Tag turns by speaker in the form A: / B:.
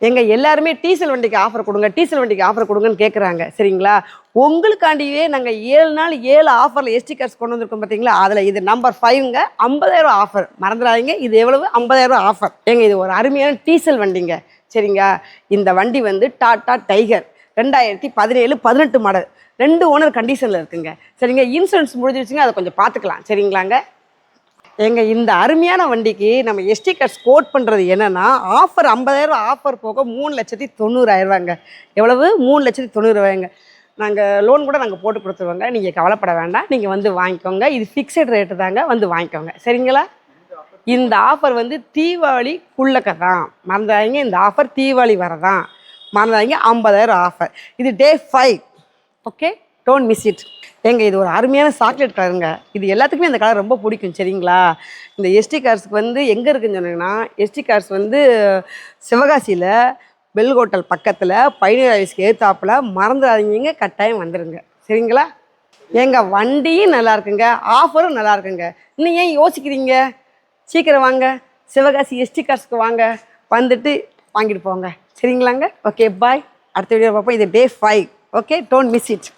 A: எங்க எல்லாருமே டீசல் வண்டிக்கு ஆஃபர் கொடுங்க, டீசல் வண்டிக்கு ஆஃபர் கொடுங்கன்னு கேட்குறாங்க. சரிங்களா? உங்களுக்காண்டியே நாங்கள் 7 நாள் 7 ஆஃபரில் எஸ்டி கார்ஸ் கொண்டு வந்திருக்கோம் பார்த்தீங்களா? அதில் இது நம்பர் 5ங்க. 50,000 ஆஃபர் மறந்துடாதீங்க. இது எவ்வளவு? 50,000 ஆஃபர். ஏங்க இது ஒரு அருமையான டீசல் வண்டிங்க. சரிங்க, இந்த வண்டி வந்து டாடா டைகர் 2017 18 மாடல், 2 ஓனர் கண்டிஷனில் இருக்குங்க. சரிங்க, இன்சூரன்ஸ் முடிஞ்சிருச்சுங்க, அதை கொஞ்சம் பார்த்துக்கலாம். சரிங்களாங்க? எங்க இந்த அருமையான வண்டிக்கு நம்ம எஸ்டி கார்ட்ஸ் கோட் பண்ணுறது என்னென்னா, ஆஃபர் 50,000 ஆஃபர் போக 3,90,000 எவ்வளவு? 3,90,000. நாங்கள் லோன் கூட நாங்கள் போட்டு கொடுத்துருவோங்க. நீங்கள் கவலைப்பட வேண்டாம், நீங்கள் வந்து வாங்கிக்கோங்க. இது ஃபிக்ஸட் ரேட்டு தாங்க, வந்து வாங்கிக்கோங்க. சரிங்களா? இந்த ஆஃபர் வந்து தீபாவளிக்குள்ளக்க தான், மறந்துடாதீங்க. இந்த ஆஃபர் தீபாவளி வரதான், மறந்துடாதீங்க. 50,000 ஆஃபர். இது டே 5. Okay, don't miss it. ஏங்க இது ஒரு அருமையான சாக்லேட் கலருங்க. இது எல்லாத்துக்குமே இந்த கலர் ரொம்ப பிடிக்கும். சரிங்களா? இந்த எஸ்டி கார்ஸ்க்கு வந்து எங்கே இருக்குன்னு சொன்னீங்கன்னா, எஸ்டி கார்ஸ் வந்து சிவகாசியில் பெல் ஹோட்டல் பக்கத்தில் பைனியர் ஆஃபீஸ்க்கு ஏற்றாப்புல, மறந்துடாதீங்க, கட்டாயம் வந்துடுங்க. சரிங்களா? ஏங்க வண்டியும் நல்லா இருக்குங்க, ஆஃபரும் நல்லா இருக்குங்க. இன்னும் ஏன் யோசிக்கிறீங்க? சீக்கிரம் வாங்க, சிவகாசி எஸ்டி கார்ஸ்க்கு வாங்க, வந்துட்டு வாங்கிட்டு போங்க. சரிங்களாங்க? ஓகே, பாய். அடுத்த வீடியோ பார்ப்போம். இது டே 5. Okay, don't miss it.